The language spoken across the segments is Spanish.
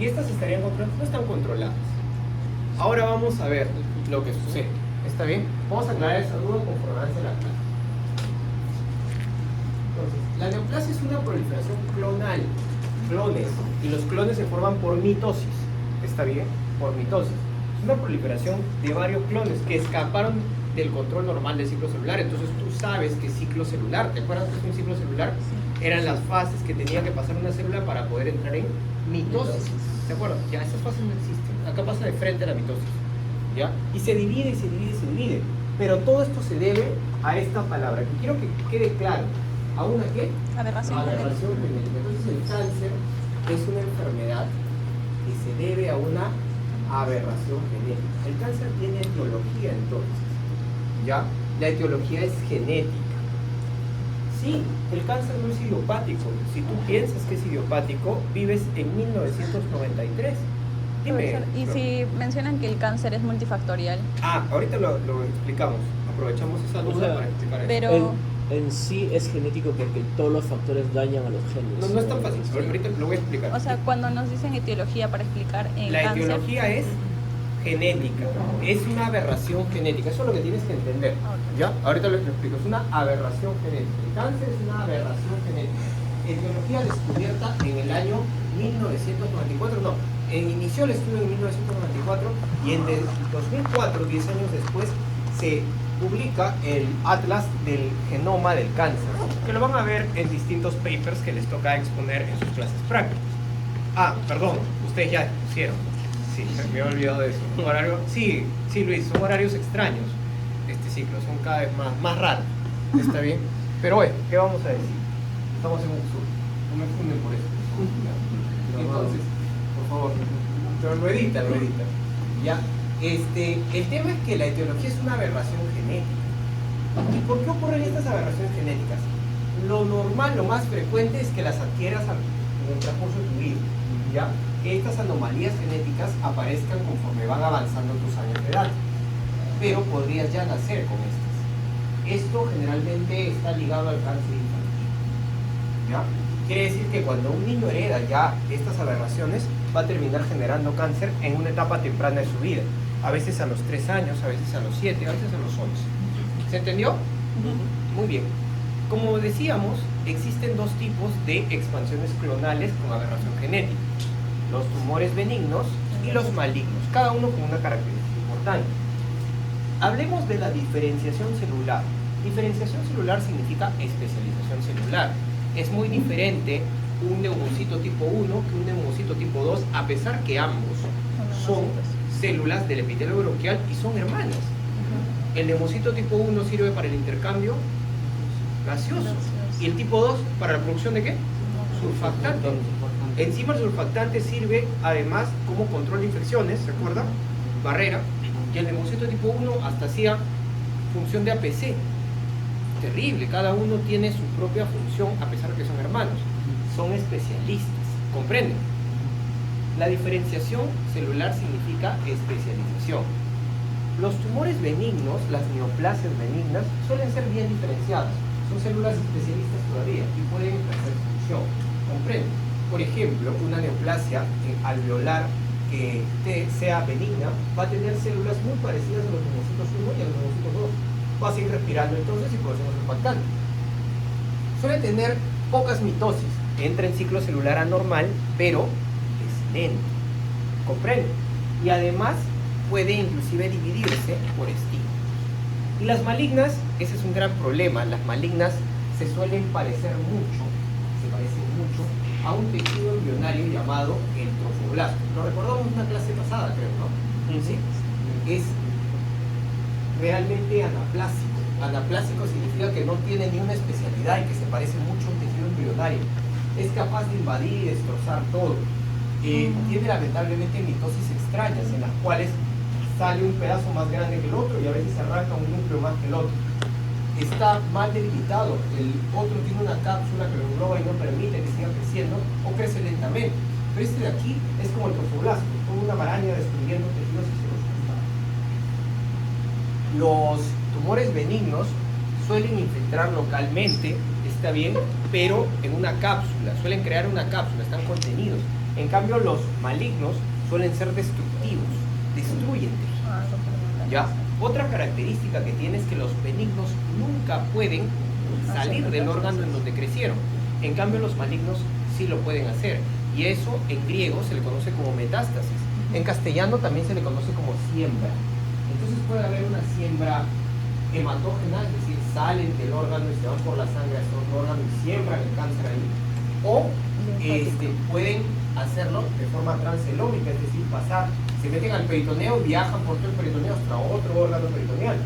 y estas estarían controladas, no están controladas. Ahora vamos a ver lo que sucede. ¿Está bien? Vamos a aclarar esa duda conforme avance la clase. Entonces, la neoplasia es una proliferación clonal, clones, y los clones se forman por mitosis. ¿Está bien? Por mitosis. Es una proliferación de varios clones que escaparon del control normal del ciclo celular. Entonces tú sabes que es ciclo celular. ¿Te acuerdas que es un ciclo celular? Eran las fases que tenía que pasar una célula para poder entrar en mitosis. ¿De acuerdo? Ya esas fases no existen. Acá pasa de frente a la mitosis. ¿Ya? Y se divide y se divide y se divide. Pero todo esto se debe a esta palabra, que quiero que quede claro. ¿A una qué? Aberración. Aberración genética. Entonces el cáncer es una enfermedad que se debe a una aberración genética. El cáncer tiene etiología entonces. ¿Ya? La etiología es genética. Sí, el cáncer no es idiopático. Si tú piensas que es idiopático, vives en 1993. Dime. Y si mencionan que el cáncer es multifactorial. Ahorita lo explicamos. Aprovechamos esa duda para explicar eso. Pero En sí es genético porque todos los factores dañan a los genes. No es tan fácil, ahorita lo voy a explicar. o sea, cuando nos dicen etiología para explicar en La cáncer. etiología es genética, es una aberración genética, eso es lo que tienes que entender. ¿Ya? Ahorita lo explico, es una aberración genética. El cáncer es una aberración genética. Etiología descubierta en el año 1994, no, inició el estudio en 1994 y en 2004, 10 años después, se publica el Atlas del Genoma del Cáncer, que lo van a ver en distintos papers que les toca exponer en sus clases prácticas. Perdón, ustedes ya pusieron. Sí, me he olvidado de eso. Un horario, sí, Luis, son horarios extraños este ciclo, son cada vez más raros. ¿Está bien? Pero bueno, ¿qué vamos a decir? Estamos en un sur, no me funden por eso. Entonces, por favor, pero lo edita. ¿Ya? El tema es que la etiología es una aberración genética. ¿Y por qué ocurren estas aberraciones genéticas? Lo normal, lo más frecuente es que las adquieras en el transcurso de tu vida. ¿Ya? Que estas anomalías genéticas aparezcan conforme van avanzando tus años de edad. Pero podrías ya nacer con estas. Esto generalmente está ligado al cáncer infantil. ¿Ya? Quiere decir que cuando un niño hereda ya estas aberraciones, va a terminar generando cáncer en una etapa temprana de su vida. A veces a los 3 años, a veces a los 7, a veces a los 11. ¿Se entendió? Muy bien. Como decíamos, existen dos tipos de expansiones clonales con aberración genética. Los tumores benignos y los malignos, cada uno con una característica importante. Hablemos de la diferenciación celular. Diferenciación celular significa especialización celular. Es muy diferente un neumocito tipo 1 que un neumocito tipo 2, a pesar que ambos son células del epitelio bronquial y son hermanas. El neumocito tipo 1 sirve para el intercambio gaseoso. ¿Y el tipo 2 para la producción de qué? Surfactante. Encima el surfactante sirve además como control de infecciones, ¿se acuerda? Barrera. Y el neumocito tipo 1 hasta hacía función de APC. Terrible, cada uno tiene su propia función a pesar de que son hermanos. Son especialistas, ¿comprenden? La diferenciación celular significa especialización. Los tumores benignos, las neoplasias benignas, suelen ser bien diferenciadas. Son células especialistas todavía y pueden ejercer función. ¿Comprenden? Por ejemplo, una neoplasia alveolar que sea benigna va a tener células muy parecidas a los neumocitos 1 y a los neumocitos 2. Va a seguir respirando entonces y produciendo surfactante. Suele tener pocas mitosis, entra en ciclo celular anormal, pero es lento. ¿Comprende? Y además puede inclusive dividirse por estímulos. Y las malignas, ese es un gran problema. Las malignas se suelen parecen mucho a un tejido embrionario llamado el trofoblasto. Lo recordamos en una clase pasada, creo, ¿no? Sí. Es realmente anaplásico. Anaplásico significa que no tiene ni una especialidad y que se parece mucho a un tejido embrionario. Es capaz de invadir y destrozar todo. Tiene lamentablemente mitosis extrañas en las cuales sale un pedazo más grande que el otro y a veces se arranca un núcleo más que el otro. Está mal debilitado, el otro tiene una cápsula que lo engloba y no permite que siga creciendo o crece lentamente. Pero este de aquí es como el trofoblasto, como una maraña destruyendo tejidos y se los junta. Los tumores benignos suelen infiltrar localmente, está bien, pero en una cápsula, suelen crear una cápsula, están contenidos. En cambio, los malignos suelen ser destructivos, destruyen tejido. ¿Ya? Otra característica que tiene es que los benignos nunca pueden salir del órgano en donde crecieron. En cambio, los malignos sí lo pueden hacer. Y eso en griego se le conoce como metástasis. En castellano también se le conoce como siembra. Entonces puede haber una siembra hematógena, es decir, salen del órgano y se van por la sangre hacia otro órgano y siembran el cáncer ahí. O pueden hacerlo de forma transelómica, es decir, se meten al peritoneo y viajan por todo el peritoneo hasta otro órgano peritoneal.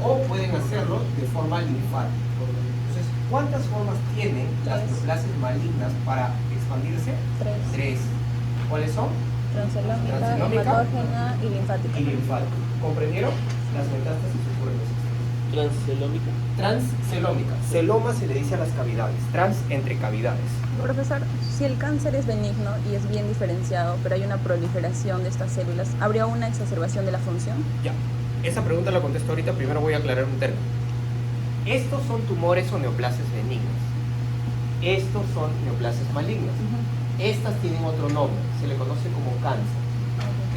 O pueden hacerlo de forma linfática. Entonces, ¿cuántas formas tienen las neoplasias malignas para expandirse? Tres. ¿Cuáles son? Transelómica, hematógena y linfática. Y linfática. ¿Comprendieron? Las metástasis ocurren en Transelómica. Transcelómica. Celoma se le dice a las cavidades. Trans entre cavidades. Profesor, si el cáncer es benigno y es bien diferenciado, pero hay una proliferación de estas células, ¿habría una exacerbación de la función? Ya. Esa pregunta la contesto ahorita. Primero voy a aclarar un término. Estos son tumores o neoplasias benignas. Estos son neoplasias malignas. Estas tienen otro nombre. Se le conoce como cáncer.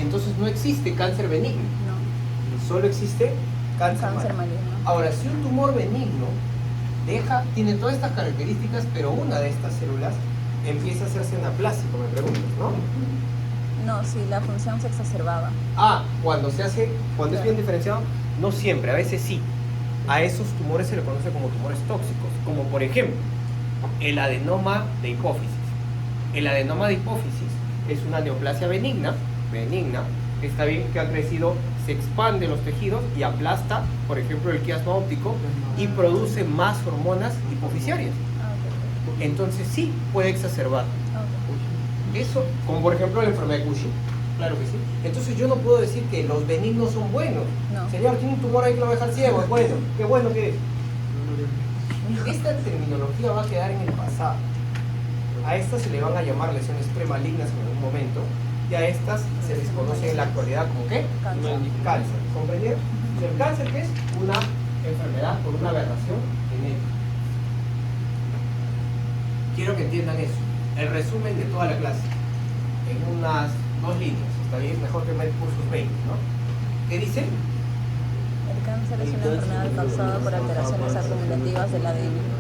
Entonces no existe cáncer benigno. No. Solo existe cáncer maligno. Ahora, si un tumor benigno tiene todas estas características, pero una de estas células empieza a hacerse anaplásico, me preguntas, ¿no? No, si la función se exacerbaba. Cuando es bien diferenciado, no siempre, a veces sí. A esos tumores se le conoce como tumores tóxicos, como por ejemplo, el adenoma de hipófisis. El adenoma de hipófisis es una neoplasia benigna, está bien, que ha crecido, se expande los tejidos y aplasta, por ejemplo, el quiasma óptico y produce más hormonas hipofisiarias. Entonces sí puede exacerbar. Eso, como por ejemplo la enfermedad de Cushing. Claro que sí. Entonces yo no puedo decir que los benignos son buenos. No. Señor, tiene un tumor ahí que lo va a dejar ciego, es bueno. Qué bueno que es. Esta terminología va a quedar en el pasado. A estas se le van a llamar lesiones premalignas en algún momento, y a estas se les conoce en la actualidad como ¿qué? Cáncer. ¿Comprendieron? El cáncer, ¿qué es? Una enfermedad por una aberración genética. Quiero que entiendan eso. El resumen de toda la clase, en unas 2 líneas, ¿está bien? Mejor que cursos 20, ¿no? ¿Qué dice? El cáncer es una enfermedad causada por alteraciones acumulativas del ADN.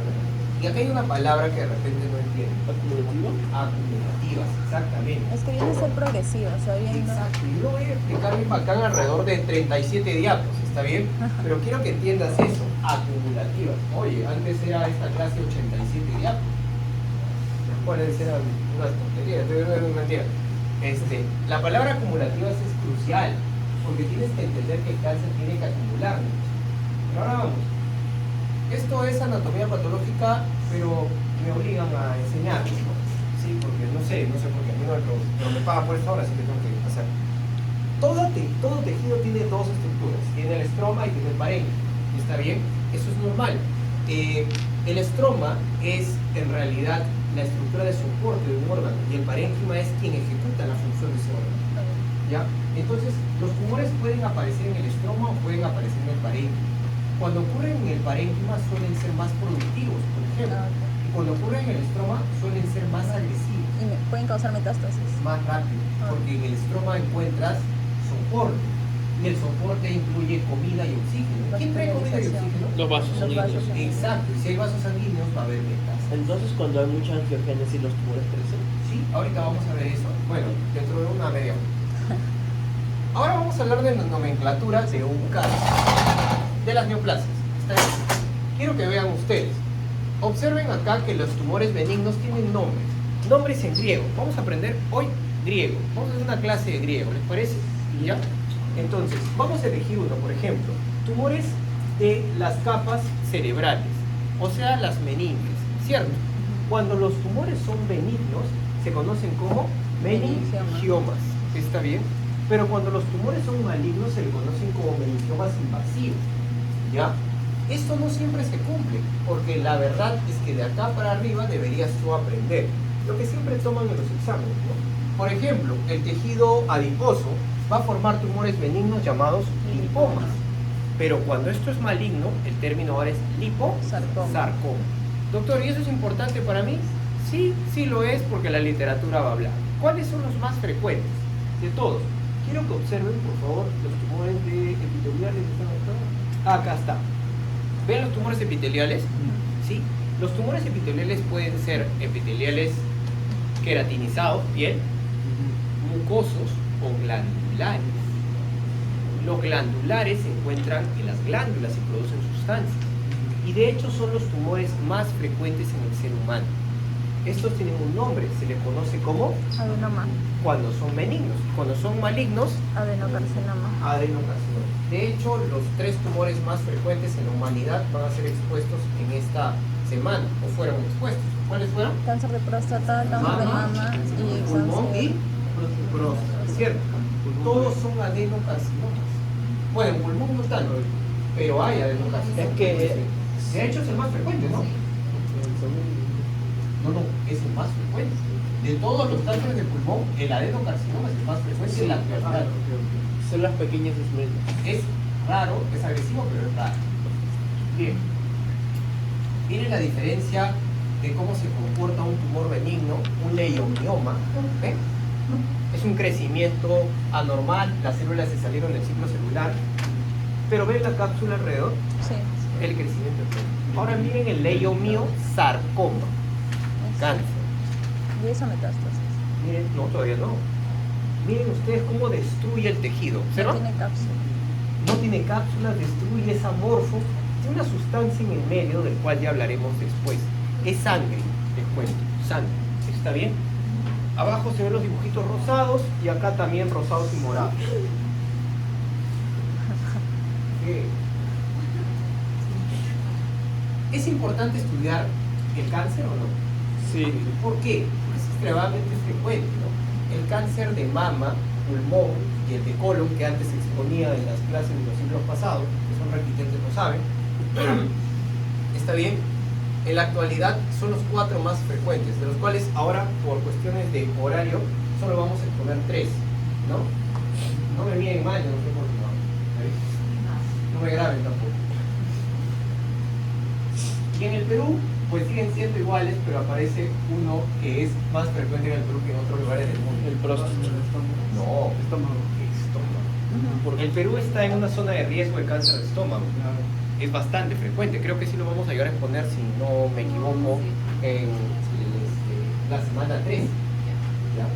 Y acá hay una palabra que de repente no entienden. ¿Acumulativa? Acumulativas, exactamente. Es que viene a ser progresiva, o sea, viene... Exacto, y yo voy a explicar bien bacán alrededor de 37 diapos, ¿está bien? Pero quiero que entiendas eso, acumulativas. Oye, antes era esta clase 87 diapos. ¿Cuáles eran unas tonterías? No es mentira. La palabra acumulativas es crucial, porque tienes que entender que el cáncer tiene que acumular. Pero ahora vamos. Esto es anatomía patológica, pero me obligan a enseñar, ¿no? Sí, porque no sé por qué, a mí no me pagan por esta hora, así que tengo que hacer. Todo tejido tiene dos estructuras, tiene el estroma y tiene el parénquima, ¿está bien? Eso es normal. El estroma es en realidad la estructura de soporte de un órgano y el parénquima es quien ejecuta la función de ese órgano, ¿ya? Entonces, los tumores pueden aparecer en el estroma o pueden aparecer en el parénquima. Cuando ocurren en el parénquima suelen ser más productivos, por ejemplo, y cuando ocurren en el estroma suelen ser más agresivos. Y pueden causar metástasis. Más rápido, porque en el estroma encuentras soporte, y el soporte incluye comida y oxígeno. ¿Quién trae comida y oxígeno? Los vasos sanguíneos. Exacto, y si hay vasos sanguíneos va a haber metástasis. Entonces, cuando hay mucha angiogénesis, los tumores crecen. Sí, ahorita vamos a ver eso. Bueno, dentro de una media hora. Ahora vamos a hablar de la nomenclatura de un caso. De las neoplasias. ¿Está bien? Quiero que vean ustedes. Observen acá que los tumores benignos tienen nombres. Nombres en griego. Vamos a aprender hoy griego. Vamos a hacer una clase de griego, ¿les parece? ¿Ya? Entonces, vamos a elegir uno, por ejemplo. Tumores de las capas cerebrales, o sea, las meninges, ¿cierto? Cuando los tumores son benignos, se conocen como meningiomas. ¿Está bien? Pero cuando los tumores son malignos, se le conocen como meningiomas invasivos. ¿Ya? Esto no siempre se cumple, porque la verdad es que de acá para arriba deberías tú aprender lo que siempre toman en los exámenes, ¿no? Por ejemplo, el tejido adiposo va a formar tumores benignos llamados lipomas, pero cuando esto es maligno, el término ahora es liposarcoma. Doctor, ¿y eso es importante para mí? Sí, sí lo es, porque la literatura va a hablar. ¿Cuáles son los más frecuentes? De todos. Quiero que observen, por favor, los tumores epiteliales. Acá está. ¿Ven los tumores epiteliales? ¿Sí? Los tumores epiteliales pueden ser epiteliales queratinizados, piel, mucosos o glandulares. Los glandulares se encuentran en las glándulas y producen sustancias. Y de hecho son los tumores más frecuentes en el ser humano. Estos tienen un nombre, se les conoce como Adenoma. cuando son benignos. Cuando son malignos, Adenocarcinoma. adenocarcinoma. De hecho, los 3 tumores más frecuentes en la humanidad van a ser expuestos en esta semana, o fueron expuestos. ¿Cuáles fueron? Cáncer de próstata, cáncer de mama y Pulmón cáncer. y próstata, ¿cierto? Todos son adenocarcinomas. Bueno, en pulmón no tanto, pero hay adenocarcinoma. Es que- de hecho es el más frecuente, ¿no? No, es el más frecuente. De todos los cánceres de pulmón, el adenocarcinoma es el más frecuente en la actualidad. Son las pequeñas esmerillas. Es raro, es agresivo, pero es raro. Bien. Miren la diferencia de cómo se comporta un tumor benigno, un leiomioma. ¿Ven? Es un crecimiento anormal, las células se salieron del ciclo celular, pero ven la cápsula alrededor, Sí. el crecimiento. Ahora miren el leiomiosarcoma, cáncer. Y eso metástasis. Miren, no, todavía no. Miren ustedes cómo destruye el tejido. No ¿Observan? tiene cápsula. No tiene cápsulas, destruye, es amorfo. Tiene una sustancia en el medio del cual ya hablaremos después. Es sangre, les cuento, sangre. ¿Está bien? Abajo se ven los dibujitos rosados y acá también rosados y morados. ¿Qué? ¿Es importante estudiar el cáncer o no? Sí. ¿Por qué? Porque es extremadamente frecuente, ¿no? El cáncer de mama, pulmón y el de colon, que antes se exponía en las clases de los siglos pasados, que son repitentes, lo saben. ¿Está bien? En la actualidad son los 4 más frecuentes, de los cuales ahora, por cuestiones de horario, solo vamos a exponer 3, ¿no? No me miren mal, yo no sé por qué no. ¿Ahí? No me graben tampoco. Y en el Perú, pues siguen siendo iguales, pero aparece uno que es más frecuente en el Perú que en otros lugares del mundo. El próstata. No, estómago. Porque el Perú está en una zona de riesgo de cáncer de estómago. Es bastante frecuente, creo que sí lo vamos a llegar a exponer, si no me equivoco, en la semana 3. ¿Ya?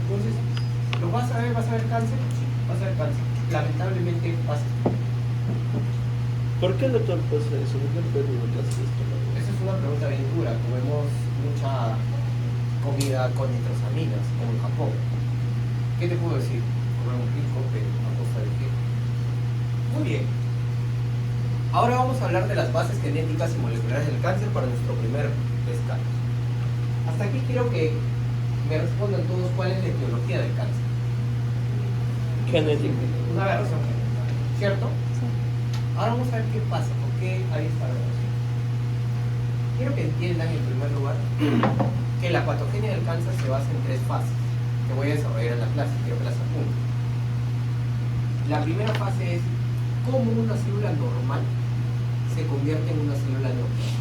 Entonces, ¿lo vas a ver cáncer? Sí, vas a ver cáncer. Lamentablemente pasa. ¿Por qué el doctor pasa eso? ¿Por qué el Perú no pasa esto? Esa es una pregunta bien dura. Comemos mucha comida con nitrosaminas, como en Japón. ¿Qué te puedo decir? Comemos rico, pero a costa de qué. Muy bien. Ahora vamos a hablar de las bases genéticas y moleculares del cáncer para nuestro primer descanso. Hasta aquí quiero que me respondan todos cuál es la etiología del cáncer. Genético. Una aberración genética, ¿cierto? Sí. Ahora vamos a ver qué pasa, por qué hay esta aberración. Quiero que entiendan en primer lugar que la patogenia del cáncer se basa en 3 fases que voy a desarrollar en la clase, quiero que las apunten. La primera fase es cómo una célula normal se convierte en una célula normal.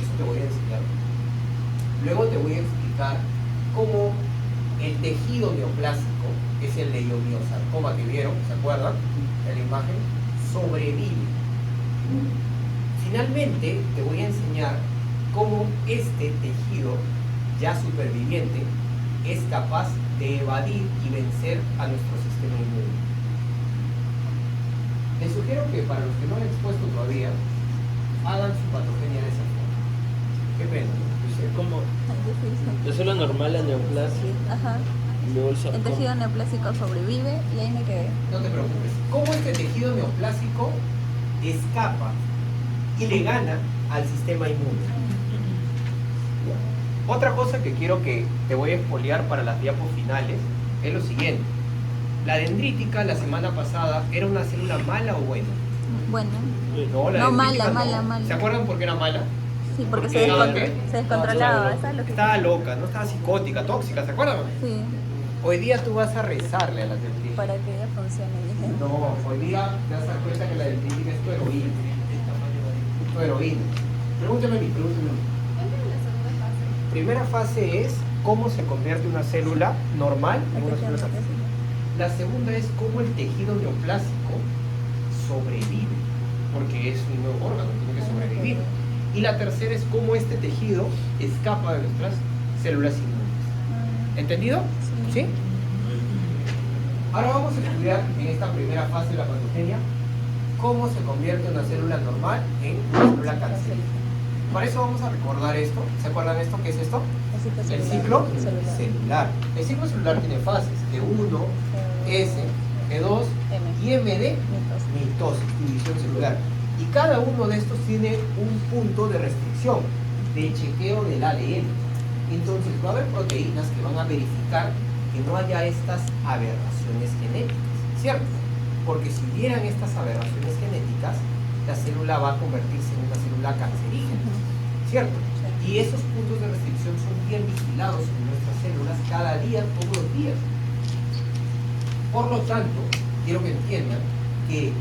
Eso te voy a enseñar. Luego te voy a explicar cómo el tejido neoplásico, que es el leiomiosarcoma que vieron, ¿se acuerdan? De la imagen, sobrevive. Finalmente te voy a enseñar cómo este tejido ya superviviente es capaz de evadir y vencer a nuestro sistema inmune. Les sugiero que para los que no han expuesto todavía, hagan su patogenia de esa forma. Qué pena, ¿no? ¿Cómo? Difícil. Yo soy la normal, la neoplasia, Ajá. y luego el El sarcoma. tejido neoplásico sobrevive y ahí me quedé. No te preocupes. ¿Cómo este tejido neoplásico escapa y le gana al sistema inmune? Otra cosa que quiero que te voy a expoliar para las diapos finales es lo siguiente. La dendrítica la semana pasada era una célula mala o buena. Bueno, No, la No, dendrítica mala, mala. ¿Se acuerdan por qué era mala? sí, porque ¿Por qué? se descontrolaba. Esa es lo que... Estaba loca, no estaba psicótica, tóxica, ¿se acuerdan? Sí, Hoy día tú vas a rezarle a la dendrítica. para que ella funcione bien. No, hoy día te vas a dar cuenta que la dendrítica es tu heroína. Tu heroína. Pregúntame a mí, pregúntame a mí. Primera fase es cómo se convierte una célula normal en una célula cancerígena. La segunda es cómo el tejido neoplásico sobrevive, porque es un nuevo órgano, tiene que sobrevivir. Y la tercera es cómo este tejido escapa de nuestras células inmunes. ¿Entendido? ¿Sí? Ahora vamos a estudiar en esta primera fase de la patogenia cómo se convierte una célula normal en una célula cancerígena. Para eso vamos a recordar esto. ¿Se acuerdan esto? ¿Qué es esto? El ciclo celular. El ciclo celular tiene fases G1, S, G2 y M de mitosis, división celular. Y cada uno de estos tiene un punto de restricción, de chequeo del ADN. Entonces va a haber proteínas que van a verificar que no haya estas aberraciones genéticas, ¿cierto? Porque si hubieran estas aberraciones genéticas, la célula va a convertirse en una célula cancerígena, ¿cierto? Y esos puntos de restricción son bien vigilados en nuestras células cada día, todos los días. Por lo tanto, quiero que entiendan que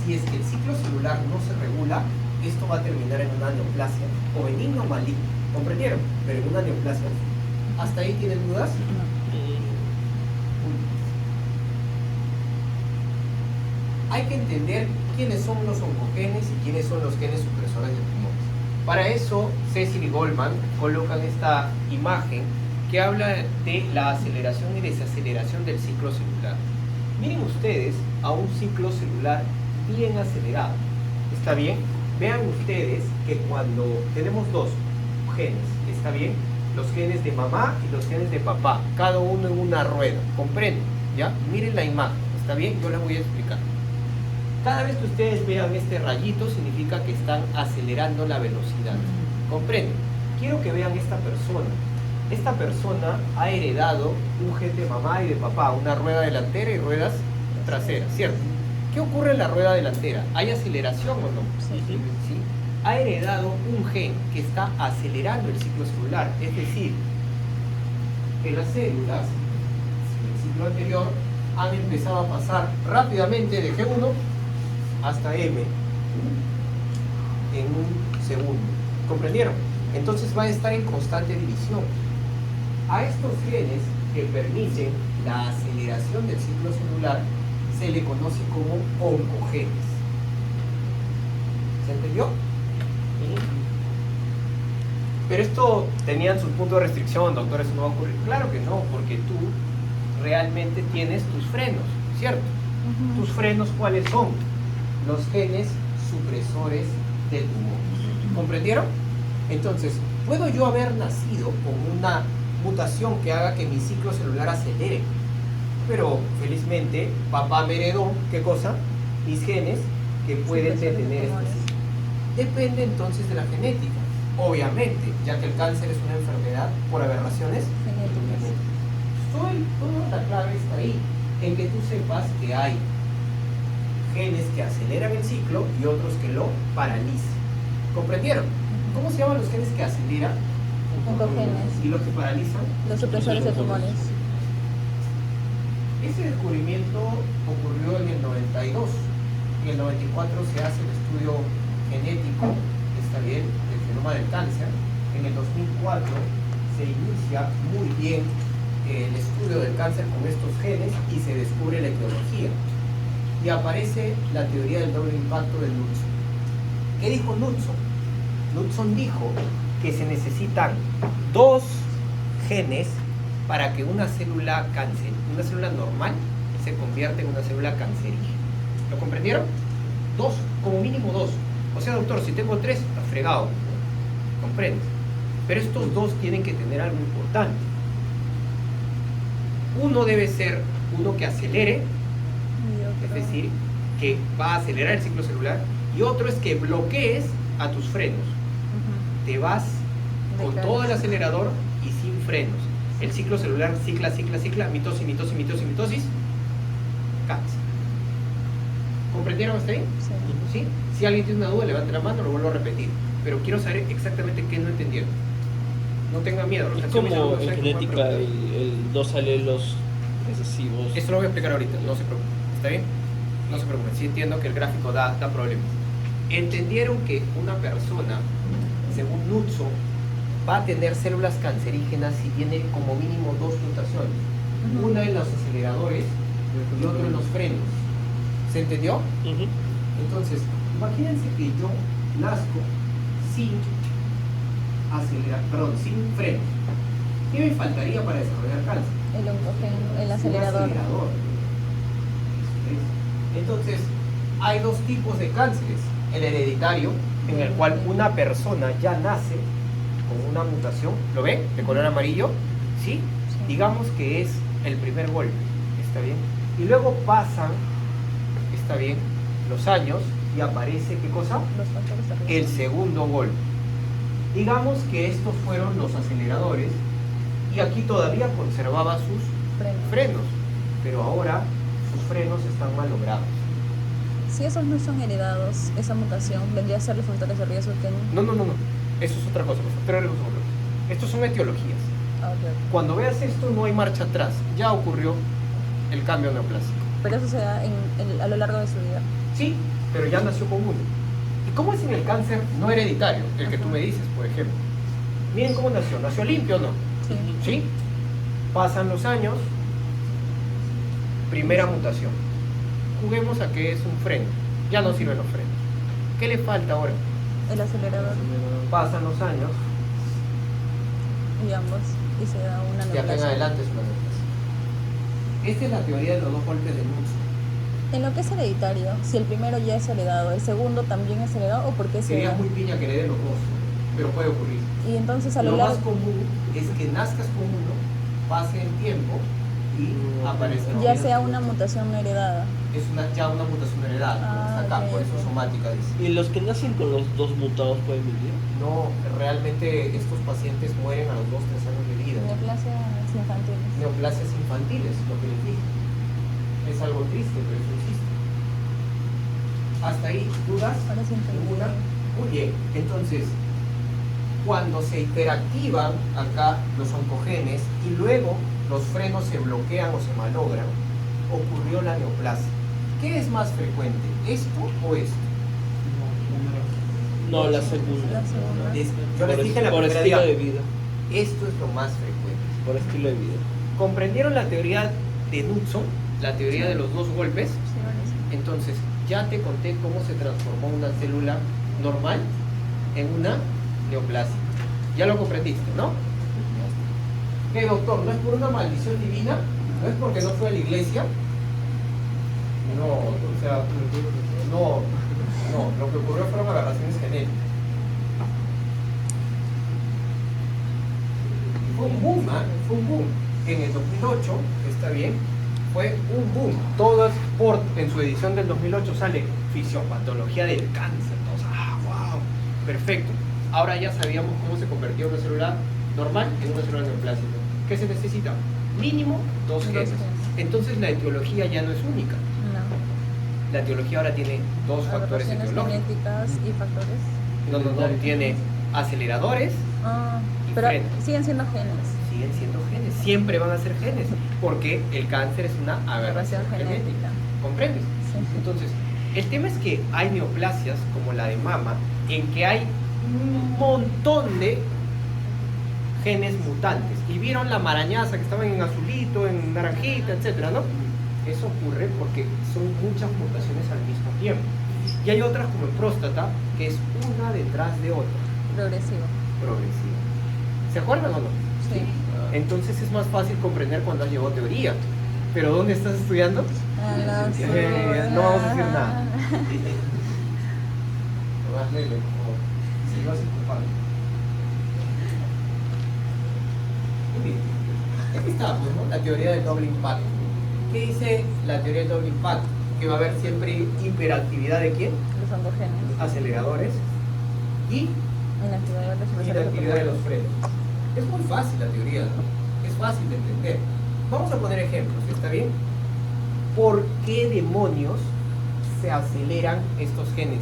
si es que el ciclo celular no se regula, esto va a terminar en una neoplasia o benigno o maligno. ¿Comprendieron? Pero en una neoplasia. ¿Hasta ahí tienen dudas? Hay que entender quiénes son los oncogenes y quiénes son los genes supresores de tumores. Para eso, Cecil y Goldman colocan esta imagen que habla de la aceleración y desaceleración del ciclo celular. Miren ustedes a un ciclo celular bien acelerado. ¿Está bien? Vean ustedes que cuando tenemos dos genes, ¿está bien? Los genes de mamá y los genes de papá, cada uno en una rueda. ¿Comprenden? ¿Ya? Miren la imagen. ¿Está bien? Yo les voy a explicar. Cada vez que ustedes vean este rayito significa que están acelerando la velocidad. ¿Comprenden? Quiero que vean esta persona. Esta persona ha heredado un gen de mamá y de papá, una rueda delantera y ruedas traseras, ¿cierto? ¿Qué ocurre en la rueda delantera? ¿Hay aceleración o no? Sí. ¿Sí? Ha heredado un gen que está acelerando el ciclo celular, es decir, que las células en el ciclo anterior han empezado a pasar rápidamente de G1 hasta M en un segundo. ¿Comprendieron? Entonces va a estar en constante división. A estos genes que permiten la aceleración del ciclo celular se le conoce como oncogenes. ¿Se entendió? Pero esto tenían sus puntos de restricción, doctor, eso no va a ocurrir. Claro que no, porque tú realmente tienes tus frenos, ¿cierto? ¿Tus frenos cuáles son? Los genes supresores de tumores. ¿Comprendieron? Entonces, ¿puedo yo haber nacido con una mutación que haga que mi ciclo celular acelere? Pero felizmente papá me heredó, ¿qué cosa? Mis genes que pueden detener este ciclo. Depende entonces de la genética, obviamente, ya que el cáncer es una enfermedad por aberraciones genéticas. Toda la clave está ahí, en que tú sepas que hay genes que aceleran el ciclo y otros que lo paralizan. ¿Comprendieron? ¿Cómo se llaman los genes que aceleran? Oncogenes. ¿Y los que paralizan? Los supresores de tumores. Ese descubrimiento ocurrió en el 92. En el 94 se hace el estudio genético, está bien, del genoma del cáncer. En el 2004 se inicia muy bien el estudio del cáncer con estos genes y se descubre la etiología. Y aparece la teoría del doble impacto de Knudson. ¿Qué dijo Knudson? Knudson dijo que se necesitan dos genes para que una célula normal se convierta en una célula cancerígena. ¿Lo comprendieron? Dos, como mínimo dos. O sea, doctor, si tengo tres, está fregado. ¿Comprendes? Pero estos dos tienen que tener algo importante. Uno debe ser uno que acelere, es decir, que va a acelerar el ciclo celular, y otro es que bloquees a tus frenos. Te vas con todo el acelerador y sin frenos. El ciclo celular cicla, mitosis, cáncer. ¿Comprendieron hasta ahí? Sí. ¿Sí? Si alguien tiene una duda, levante la mano, lo vuelvo a repetir. Pero quiero saber exactamente qué no entendieron. No tengan miedo. ¿Y cómo en genética el dos alelos recesivos? Esto lo voy a explicar ahorita, no se preocupen. ¿Está bien? No se preocupen, sí entiendo que el gráfico da problemas. Entendieron que una persona, según Knudson, va a tener células cancerígenas si tiene como mínimo dos mutaciones. Ujú. Una en los aceleradores y otra en los frenos. ¿Se entendió? Ujú. Entonces, imagínense que yo nazco sin sin freno. ¿Qué me faltaría para desarrollar cáncer? El oncogeno, el Un acelerador. acelerador. Entonces, hay dos tipos de cánceres. El hereditario, en el cual una persona ya nace con una mutación, ¿lo ve? De color amarillo, ¿sí? Sí. Digamos que es el primer golpe, ¿está bien? Y luego pasan, ¿está bien?, los años y aparece, ¿qué cosa? Los factores de riesgo. El segundo golpe. Digamos que estos fueron los aceleradores y aquí todavía conservaba sus frenos, pero ahora sus frenos están malogrados. Si esos no son heredados, esa mutación vendría a ser los factores de riesgo que... No. Eso es otra cosa. Los factores de riesgo son otros. Estos son etiologías. Ah, ok. Cuando veas esto, no hay marcha atrás. Ya ocurrió el cambio neoplásico. Pero eso se da a lo largo de su vida. Sí, pero ya nació con uno. ¿Y cómo es en el cáncer no hereditario? El que tú me dices, por ejemplo. Miren cómo nació. ¿Nació limpio o no? Sí. ¿Sí? Pasan los años. Primera mutación. Juguemos a que es un freno. Ya no sirven los frenos. ¿Qué le falta ahora? El acelerador Pasan los años. y ambos. Y se da una Y acá en neoplasia. adelante es una neoplasia. Esta es la teoría de los dos golpes de Knudsen. En lo que es hereditario, si el primero ya es heredado, ¿el segundo también es heredado o por qué se Sería da? muy piña que hereden los dos, pero puede ocurrir. Y entonces a lo Lo más largo... común es que nazcas con uno, pase el tiempo y aparezca. Ya sea una mutación no heredada. Es ya una mutación heredada, Ah, está acá, ok, por eso ok. somática dice. ¿Y los que nacen con los dos mutados pueden vivir? No, realmente estos pacientes mueren a los 2-3 años de vida. Neoplasias infantiles. Neoplasias infantiles, lo que les dije. Es algo triste, pero eso existe. ¿Hasta ahí dudas? Ahora sí entendí. ¿Ninguna? Muy bien, entonces, cuando se hiperactivan acá los oncogenes y luego los frenos se bloquean o se malogran, ocurrió la neoplasia. ¿Qué es más frecuente, esto o esto? No, la segunda. La segunda. Yo les dije en la por primera estilo día, de vida. esto es lo más frecuente. Por estilo de vida. ¿Comprendieron la teoría de Knudsen? La teoría de los dos golpes. Sí, buenísimo. Entonces, ya te conté cómo se transformó una célula normal en una neoplasia. Ya lo comprendiste, ¿no? ¿Qué, doctor? ¿No es por una maldición divina? ¿No es porque no fue a la iglesia? No, o sea, no, lo que ocurrió fueron aberraciones genéticas. Fue un boom, ¿ah? Fue un boom. En el 2008, está bien, fue un boom. Todas, en su edición del 2008 sale fisiopatología del cáncer. Todos, wow, perfecto. Ahora ya sabíamos cómo se convertía una célula normal en una célula neoplásica. ¿Qué se necesita? Mínimo dos genes. genes. Entonces la etiología ya no es única. No. La etiología ahora tiene dos factores Aberraciones etiológicos. genéticas y factores. No, tiene aceleradores, Ah, Y pero freno. siguen siendo genes. siguen siendo genes, siempre van a ser genes, porque el cáncer es una aberración Aberración genética. genética. ¿Comprendes? Sí. Entonces, el tema es que hay neoplasias, como la de mama, en que hay un montón de genes mutantes. Y vieron la marañaza que estaban en azulito, en naranjita, etcétera, ¿no? Eso ocurre porque son muchas mutaciones al mismo tiempo. Y hay otras como en próstata, que es una detrás de otra, Progresivo. progresiva. ¿Se acuerdan o no? Sí. Entonces es más fácil comprender cuando has llevado teoría. ¿Pero dónde estás estudiando? A la No vamos a decir nada. No más leve, por favor. Si vas a ocupar. Muy bien. Aquí está, pues, ¿no? La teoría del doble impacto. ¿Qué dice la teoría del doble impacto? Que va a haber siempre hiperactividad de quién? Los oncogenes. Aceleradores y Inactividad de los y la receptores actividad de los oportunos. frenos. Es muy fácil la teoría, ¿no? Es fácil de entender. Vamos a poner ejemplos, ¿está bien? ¿Por qué demonios se aceleran estos genes?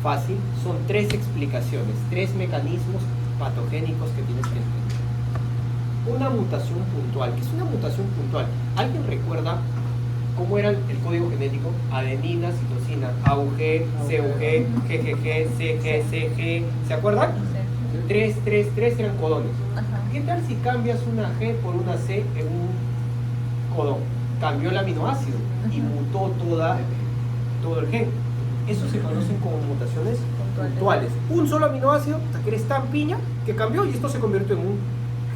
Fácil, son tres explicaciones, tres mecanismos patogénicos que tienes que entender. Una mutación puntual. ¿Qué es una mutación puntual? ¿Alguien recuerda cómo era el código genético? Adenina, citosina, AUG, CUG, GGG, CG, CG. ¿Se acuerdan? Sí. 3, 3, 3 eran codones. Ajá. ¿Qué tal si cambias una G por una C en un codón? Cambió el aminoácido y mutó todo el gen. Eso se conocen como mutaciones puntuales. Un solo aminoácido, que eres tan piña, que cambió y esto se convirtió en un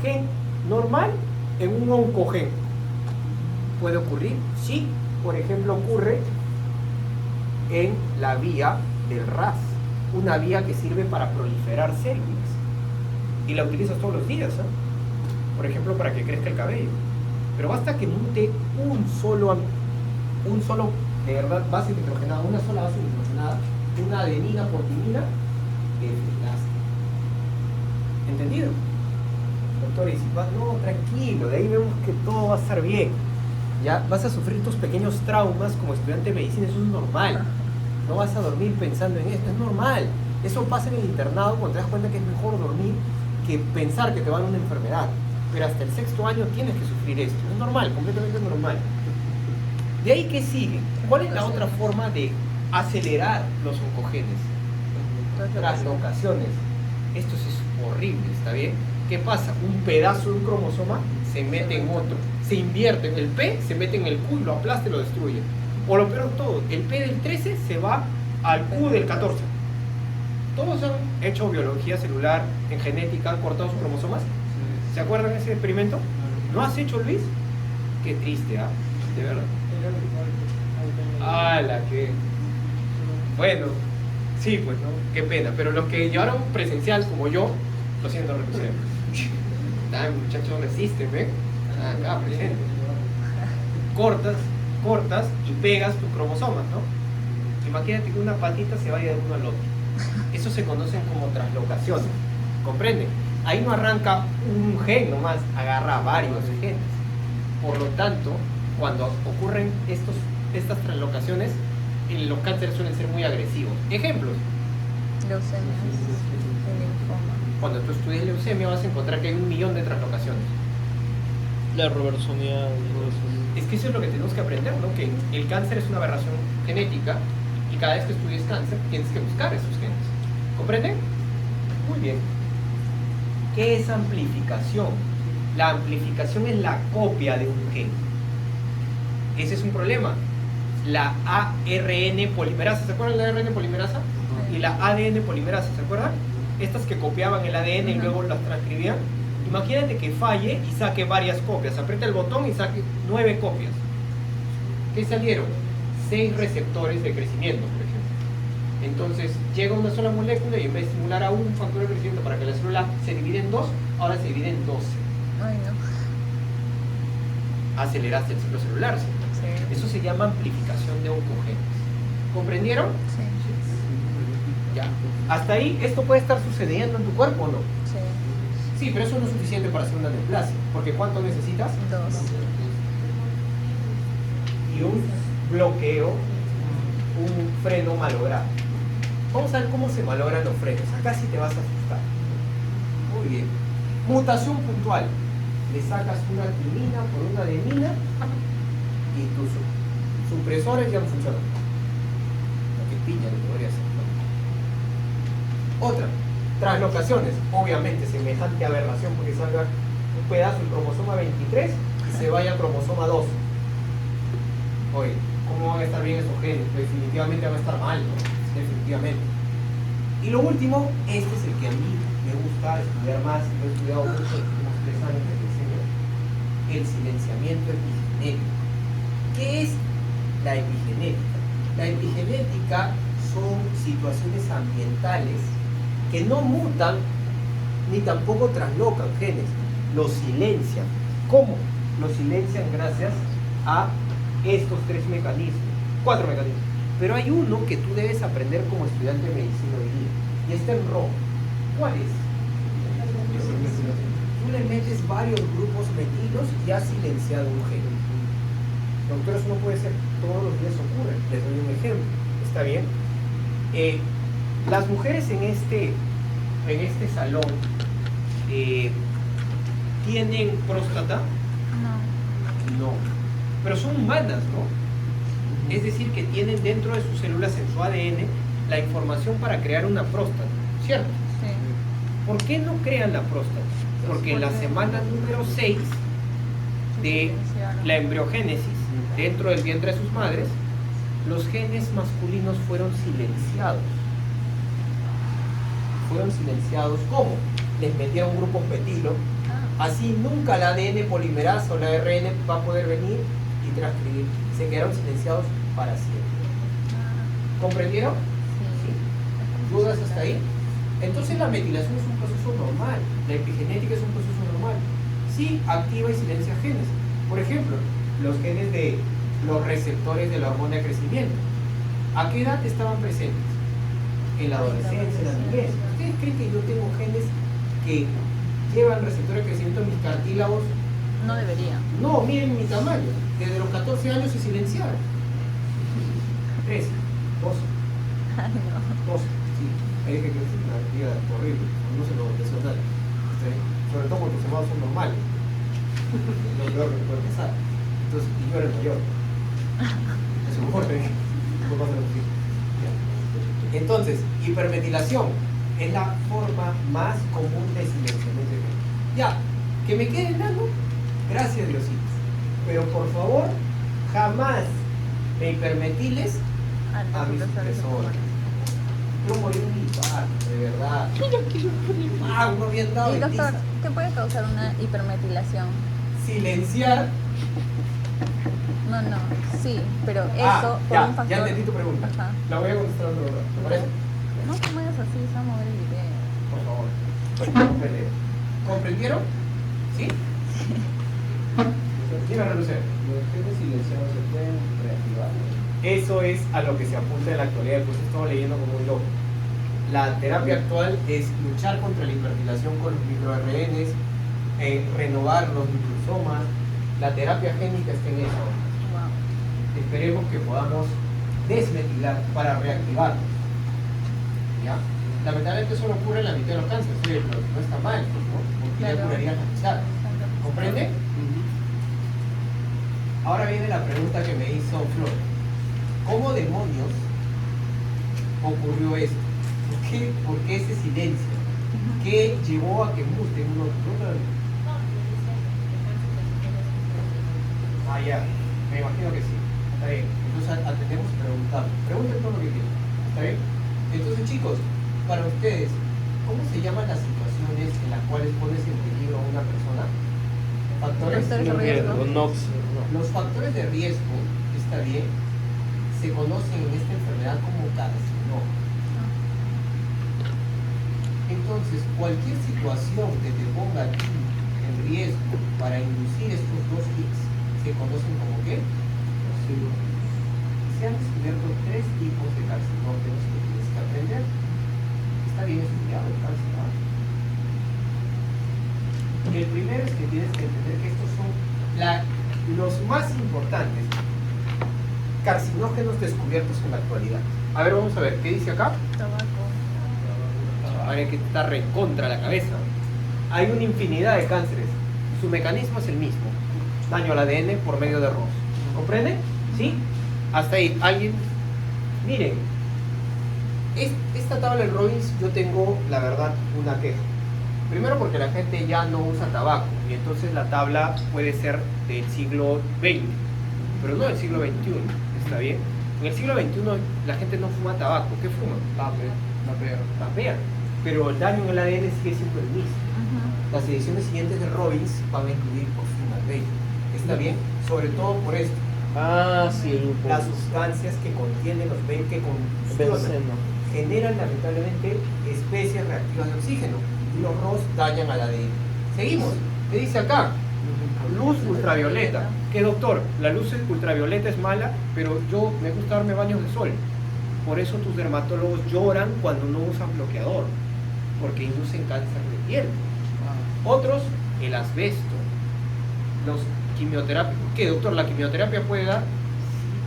gen normal, en un oncogen. ¿Puede ocurrir? Sí. Por ejemplo, ocurre en la vía del RAS, una vía que sirve para proliferar células. Y la utilizas todos los días, ¿eh? Por ejemplo, para que crezca el cabello. Pero basta que mute un solo, de verdad, base nitrogenada, una sola base nitrogenada, una adenina por timina, que desgaste. ¿Entendido? Doctor, y si vas, no, tranquilo, de ahí vemos que todo va a estar bien. Ya vas a sufrir tus pequeños traumas como estudiante de medicina, eso es normal. No vas a dormir pensando en esto, es normal. Eso pasa en el internado cuando te das cuenta que es mejor dormir que pensar que te va a dar una enfermedad. Pero hasta el 6º año tienes que sufrir esto. Es normal, completamente normal. De ahí, ¿qué sigue? ¿Cuál es la otra forma de acelerar los oncogenes? Traslocaciones. Esto sí es horrible, ¿está bien? ¿Qué pasa? Un pedazo de un cromosoma se mete en otro. Se invierte. El P se mete en el Q y lo aplasta y lo destruye. O lo peor de todo, el P del 13 se va al Q del 14. Todos han hecho biología celular, en genética, han cortado sus cromosomas. ¿Se acuerdan de ese experimento? ¿No has hecho, Luis? Qué triste, ¿ah? ¿Eh? De verdad. ¡Hala, qué! Bueno, sí, pues, ¿no? Qué pena. Pero los que llevaron presencial, como yo, lo siento, recuerden. Ay, muchachos, resisten, ¿ven? Acá, presente. Cortas y pegas tus cromosomas, ¿no? Imagínate que una patita se vaya de uno al otro. Eso se conocen como traslocaciones. ¿Comprenden? Ahí no arranca un gen nomás, agarra varios genes. Por lo tanto, cuando ocurren estas translocaciones, los cánceres suelen ser muy agresivos. Ejemplos. Leucemia, linfoma. Cuando tú estudies leucemia vas a encontrar que hay 1 millón de translocaciones. La reversonía. Es que eso es lo que tenemos que aprender, ¿no? Que el cáncer es una aberración genética y cada vez que estudies cáncer tienes que buscar esos genes. ¿Comprenden? Muy bien. ¿Qué es amplificación? La amplificación es la copia de un gen. Ese es un problema. La ARN polimerasa, ¿se acuerdan de la ARN polimerasa? Y la ADN polimerasa, ¿se acuerdan? Estas que copiaban el ADN y luego las transcribían. Imagínate que falle y saque varias copias. Aprieta el botón y saque 9 copias. ¿Qué salieron? 6 receptores de crecimiento, por ejemplo. Entonces llega una sola molécula y en vez de estimular a un factor de crecimiento para que la célula se divide en 2, ahora se divide en 12. Ay, no. Aceleraste el ciclo celular, ¿sí? Sí. Eso se llama amplificación de oncogenes. ¿Comprendieron? Sí. Ya. Hasta ahí, ¿esto puede estar sucediendo en tu cuerpo o no? Sí. Sí, pero eso no es suficiente para hacer una neoplasia. Porque ¿cuánto necesitas? 2. Y un bloqueo, un freno malogrado. Vamos a ver cómo se malogran los frenos. Acá sí te vas a asustar. Muy bien. Mutación puntual. Le sacas una timina por una adenina y tus supresores ya no funcionan. Qué piña le podría hacer, ¿no? Otra. Translocaciones. Obviamente semejante aberración porque salga un pedazo del cromosoma 23 y se vaya al cromosoma 2. Oye, ¿cómo van a estar bien esos genes? Definitivamente van a estar mal, ¿no? Definitivamente. Y lo último, este es el que a mí me gusta estudiar más, lo he estudiado mucho en los últimos 3 años de diseño, el silenciamiento epigenético. ¿Qué es la epigenética? La epigenética son situaciones ambientales que no mutan ni tampoco traslocan genes, los silencian. ¿Cómo? Los silencian gracias a estos 3 mecanismos, 4 mecanismos. Pero hay uno que tú debes aprender como estudiante de medicina hoy día, y está en rojo. ¿Cuál es? Tú le metes varios grupos metilos y has silenciado un gen. Doctor, eso no puede ser, todos los días ocurre. Les doy un ejemplo. ¿Está bien? Las mujeres en este salón ¿tienen próstata? No. No. Pero son humanas, ¿no? Es decir, que tienen dentro de sus células en su ADN la información para crear una próstata, ¿cierto? Sí. ¿Por qué no crean la próstata? Porque en la semana número 6 de la embriogénesis, dentro del vientre de sus madres, los genes masculinos fueron silenciados. Fueron silenciados, ¿cómo? Les metieron grupos petilo, así nunca la ADN polimerasa o la ARN va a poder venir y transcribir. Se quedaron silenciados para siempre. ¿Comprendieron? Sí. ¿Dudas hasta ahí? Entonces la metilación es un proceso normal, la epigenética es un proceso normal. Sí, activa y silencia genes. Por ejemplo, los genes de los receptores de la hormona de crecimiento. ¿A qué edad estaban presentes? En la adolescencia, en la niñez. ¿Ustedes creen que yo tengo genes que llevan receptores de crecimiento en mis cartílagos? No debería. No, miren mi tamaño. Desde los 14 años se silenciaron. 13, 12, Ay, no. 12, sí. Ahí es que es una vida horrible, no se lo deseo a nadie. Sobre todo porque los llamados son normales. Es lo peor que te puede pasar. Entonces, y yo era el mayor. Es un corte. Entonces, hipermetilación es la forma más común de silenciamiento de genes. Ya, que me quede enano, gracias Diositos. Pero por favor, jamás me hipermetiles a mis supresores. Yo morí un infarto, de verdad. No habían dado Y de doctor, tiza. ¿qué puede causar una hipermetilación? Silenciar. No, sí, pero eso por un factor. Ya entendí tu pregunta. Ajá. La voy a contestar otra vez. ¿Te parece? No te muevas así, se va a mover el video. Por favor. No peleen. ¿Comprendieron? ¿Sí? Díganlo, Lucero. Los genes silenciados se pueden reactivar. Eso es a lo que se apunta en la actualidad, pues estamos leyendo como un loco. La terapia actual es luchar contra la hipermetilación con los microRNs, renovar los microsomas. La terapia génica está en eso. Wow. Esperemos que podamos desmetilar para reactivarlos. ¿Ya? Lamentablemente eso no ocurre en la mitad de los cánceres, pero no está mal, ¿no? Porque ya Claro. curaría la mitad. ¿Comprende? Ahora viene la pregunta que me hizo Flor. ¿Cómo demonios ocurrió esto? ¿Por qué ese silencio? ¿Qué llevó a que muten uno? Ah, ya, me imagino que sí. Está bien. Entonces atendemos y preguntamos. Pregunten todo lo que quieran. ¿Está bien? Entonces, chicos, para ustedes, ¿cómo se llaman las situaciones en las cuales pones en peligro a una persona? Factores Factores de riesgo. Los factores de riesgo, está bien, se conocen en esta enfermedad como carcinoma. Entonces, cualquier situación que te ponga a ti en riesgo para inducir estos dos hits, se conocen como ¿qué? Se han descubierto 3 tipos de carcinógenos que tienes que aprender. Está bien estudiado el cáncer, ¿no? El primero es que tienes que entender que estos son los más importantes carcinógenos descubiertos en la actualidad. A ver, vamos a ver, ¿qué dice acá? Tabaco. Hay que estar recontra la cabeza. Hay una infinidad de cánceres. Su mecanismo es el mismo. Daño al ADN por medio de ROS. ¿Comprende? ¿Sí? Hasta ahí. ¿Alguien? Miren. Esta tabla de Robbins yo tengo, la verdad, una queja. Primero porque la gente ya no usa tabaco. Y entonces la tabla puede ser del siglo XX. Pero no del siglo XXI. ¿Está bien? En el siglo XXI la gente no fuma tabaco. ¿Qué fuma? Vapea. Pero el daño en el ADN sigue siendo el mismo. Las ediciones siguientes de Robbins van a incluir fosfenolveto. ¿Está bien? Sobre todo por esto. Ah, sí, Las sustancias que contienen los que combustionan benceno. generan lamentablemente especies reactivas de oxígeno y los ROS dañan al ADN. Seguimos. ¿Qué dice acá? Luz ultravioleta. ¿Qué, doctor? La luz ultravioleta es mala, pero yo me gusta darme baños de sol. Por eso tus dermatólogos lloran cuando no usan bloqueador, porque inducen cáncer de piel. Otros, el asbesto. Los quimioterapias. ¿Qué, doctor? La quimioterapia puede dar.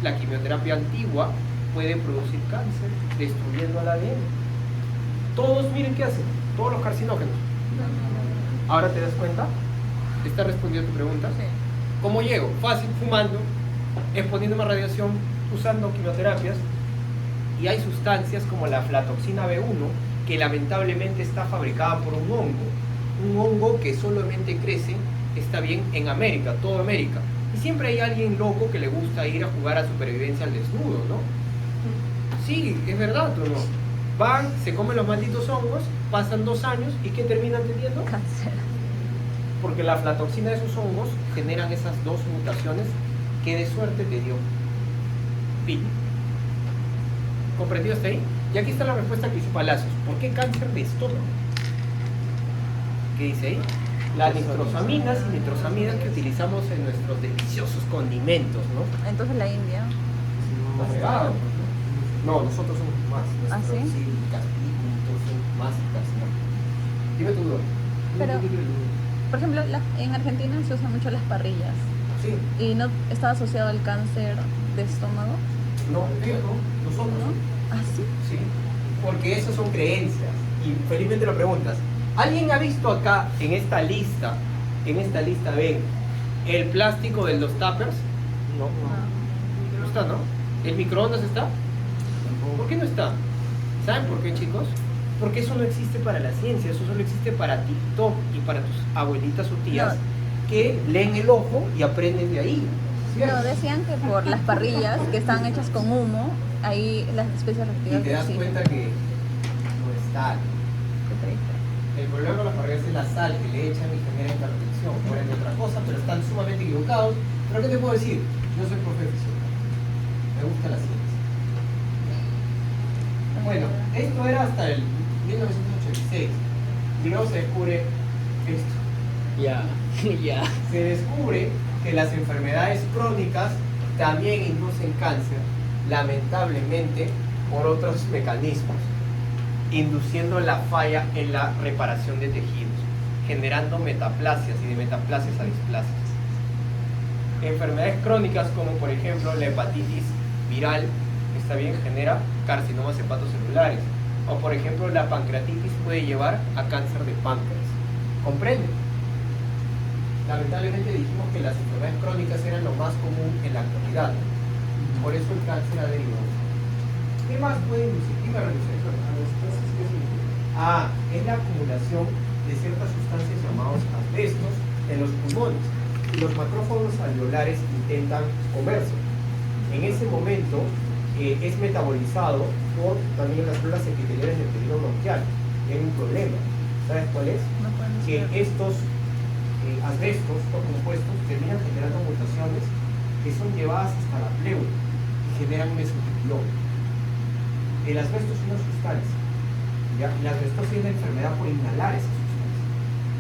La quimioterapia antigua puede producir cáncer, destruyendo al ADN. Todos, miren qué hacen. Todos los carcinógenos. ¿Ahora te das cuenta? ¿Está respondiendo tu pregunta? Sí. ¿Cómo llego? Fácil, fumando, exponiéndome a radiación, usando quimioterapias. Y hay sustancias como la aflatoxina B1 que lamentablemente está fabricada por un hongo que solamente crece, está bien, en América, toda América. Y siempre hay alguien loco que le gusta ir a jugar a supervivencia al desnudo, ¿no? Sí, es verdad o no. Van, se comen los malditos hongos, pasan 2 años y ¿qué terminan teniendo? Cáncer. Porque la aflatoxina de esos hongos generan esas 2 mutaciones que de suerte te dio. Fin. ¿Comprendido hasta ahí? Y aquí está la respuesta que hizo Palacios. ¿Por qué cáncer de estómago? ¿Qué dice ahí? Las nitrosaminas y nitrosamidas que utilizamos en nuestros deliciosos condimentos, ¿no? Entonces la India. Más pegado. No, nosotros somos más. ¿Ah, sí? Sí, castículos son más casi. Dime tu duda. Pero, por ejemplo, en Argentina se usan mucho las parrillas. Sí. ¿Y no está asociado al cáncer de estómago? No, ellos no. Nosotros. ¿No? ¿Ah, sí? Sí. Porque esas son creencias. Y felizmente lo preguntas. ¿Alguien ha visto acá en esta lista, ven, el plástico de los tuppers? No. Ah. No está, ¿no? ¿El microondas está? ¿Por qué no está? ¿Saben por qué, chicos? Porque eso no existe para la ciencia, eso solo existe para TikTok y para tus abuelitas o tías que leen el ojo y aprenden de ahí. ¿Cierto? No, decían que por las parrillas que están hechas con humo, ahí las especies Y reactivas te das sí. cuenta que no está. Qué triste. El problema con las parrillas es la sal que le echan y genera intervención. Fuera de otra cosa, pero están sumamente equivocados. Pero ¿qué te puedo decir? Yo soy profesor. Me gusta la ciencia. Bueno, esto era hasta el 1986. Y luego se descubre esto. Ya, ya. Se descubre que las enfermedades crónicas también inducen cáncer, lamentablemente por otros mecanismos, induciendo la falla en la reparación de tejidos, generando metaplasias y de metaplasias a displasias. Enfermedades crónicas como por ejemplo la hepatitis viral, está bien, genera carcinomas hepatocelulares, o por ejemplo la pancreatitis puede llevar a cáncer de páncreas. ¿Comprende? Lamentablemente dijimos que las enfermedades crónicas eran lo más común en la actualidad, por eso el cáncer ha derivado. ¿Qué más puede inducir? ¿Qué va a reducir eso? Es la acumulación de ciertas sustancias llamadas asbestos en los pulmones. Y los macrófagos alveolares intentan comerse. En ese momento es metabolizado por también las células epiteliales del tejido bronquial. Y hay un problema. ¿Sabes cuál es? No pueden Que ser. estos asbestos o compuestos terminan generando mutaciones que son llevadas hasta la pleura y generan mesotelioma. El asbesto es una sustancia, ¿ya? Y la asbestosis es la enfermedad por inhalar esa sustancia.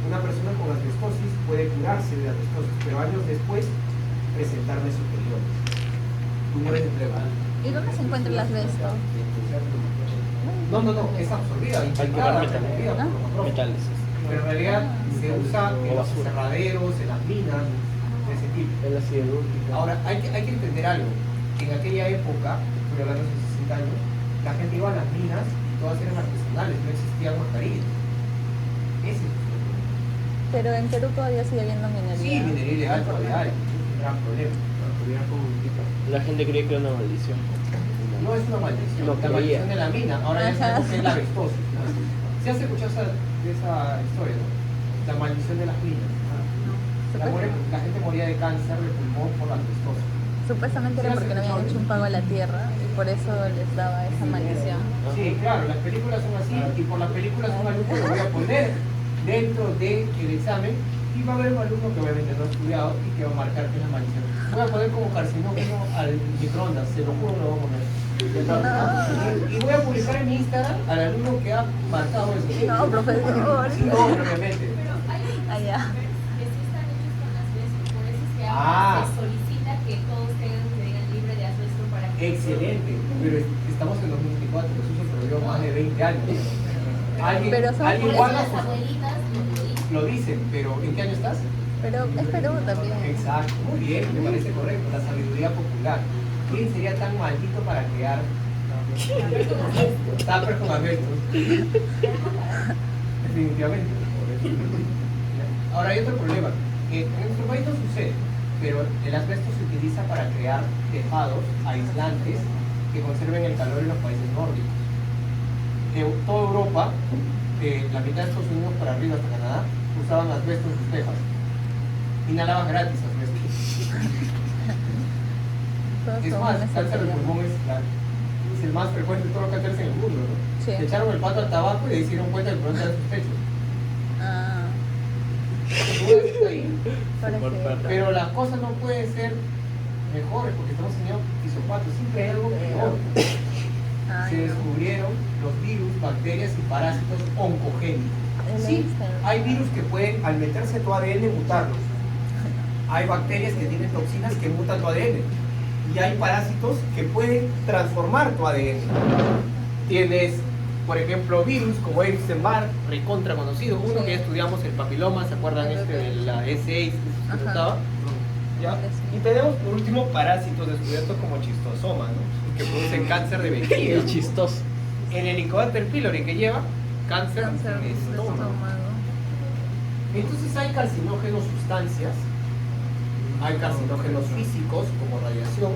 Una persona con asbestosis puede curarse de asbestosis, pero años después presentar mesotelioma. Tumores de pleura. ¿Y dónde se encuentra el asbesto? No, es absorbida, Hay que infiltrada, dar absorbida por los macrófagos. metales. Pero en realidad se usa en los basura. aserraderos, en las minas, de ese tipo. Es la siderúrgica. Ahora, hay que entender algo. En aquella época, estoy hablando de hace 60 años, la gente iba a las minas y todas eran artesanales, no existían mascarillas. Ese es el problema. Pero en Perú todavía sigue habiendo minería. Sí, minería ilegal todavía hay, es un gran problema. La gente cree que es una maldición. No es una maldición, No, la creía. maldición de la mina. Ahora ya Ajá. sabemos que es la asbestosis. ¿No? ¿Sí has escuchado de esa historia, no? La maldición de las minas. La gente moría de cáncer de pulmón por la asbestosis. Supuestamente era porque no habían hecho un pago a la tierra y por eso les daba esa maldición. Sí, claro, las películas son así y por las películas un alumno lo voy a poner dentro del examen y va a haber un alumno que obviamente no ha estudiado y que va a marcar que es la maldición. Voy a poner como carcinógeno al microondas, se lo juro, lo voy a poner. Y voy a publicar en mi Instagram al alumno que ha marcado eso. No, profesor. Sí, no, obviamente. Allá. Que sí están hechos con asbesto, por eso es que Ah. ahora se solicita que todos tengan libre de asbesto para que... Excelente, pero estamos en 2024, eso se prohibió más de 20 años. Pero son- ¿Alguien Por eso guarda las sus- abuelitas Lo dicen, pero ¿en qué año estás? Pero es Perú también. Exacto, muy bien, me parece correcto, la sabiduría popular. ¿Quién sería tan maldito para crear tuppers con asbesto? Definitivamente. Ahora hay otro problema, que en nuestro país no sucede, pero el asbesto se utiliza para crear tejados aislantes que conserven el calor en los países nórdicos. toda Europa, la mitad de Estados Unidos para arriba hasta Canadá, usaban asbesto en sus tejas. Inhalaban gratis asbesto. Todos Es son más, una cáncer de enfermedad. pulmón es el más frecuente de todos los cánceres en el mundo, ¿no? Sí. Le echaron el pato al tabaco y se dieron cuenta del problema de sus pechos. Ah, Todo está ahí. para Por que... parte. Pero las cosas no pueden ser mejores porque estamos enseñando fisiopatos, siempre hay algo peor. Ay, Se no. descubrieron los virus, bacterias y parásitos oncogénicos. El Sí, Einstein. hay virus que pueden, al meterse en tu ADN, mutarlos. Hay bacterias que tienen toxinas que mutan tu ADN. Y hay parásitos que pueden transformar tu ADN. Tienes, por ejemplo, virus como Epstein-Barr, recontra conocido. Uno que ya estudiamos el papiloma, ¿se acuerdan de la S6 que se Ajá. trataba? ¿Ya? Y tenemos por último parásitos descubiertos como chistosoma, ¿no? Que producen cáncer de vejiga. El chistoso. El Helicobacter pylori que lleva cáncer Cáncer de de estómago. estómago. Entonces hay carcinógenos sustancias, hay carcinógenos físicos como radiación,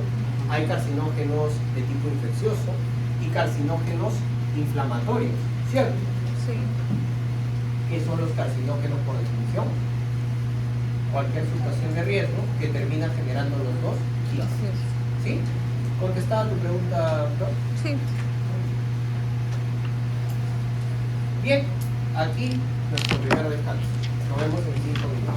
hay carcinógenos de tipo infeccioso y carcinógenos inflamatorios, ¿cierto? Sí. ¿Qué son los carcinógenos por definición? Cualquier situación de riesgo que termina generando los dos giros. Sí. ¿Sí? ¿Contestaba tu pregunta, Flor? Sí. Bien, aquí nuestro primer descanso. Nos vemos en 5 minutos.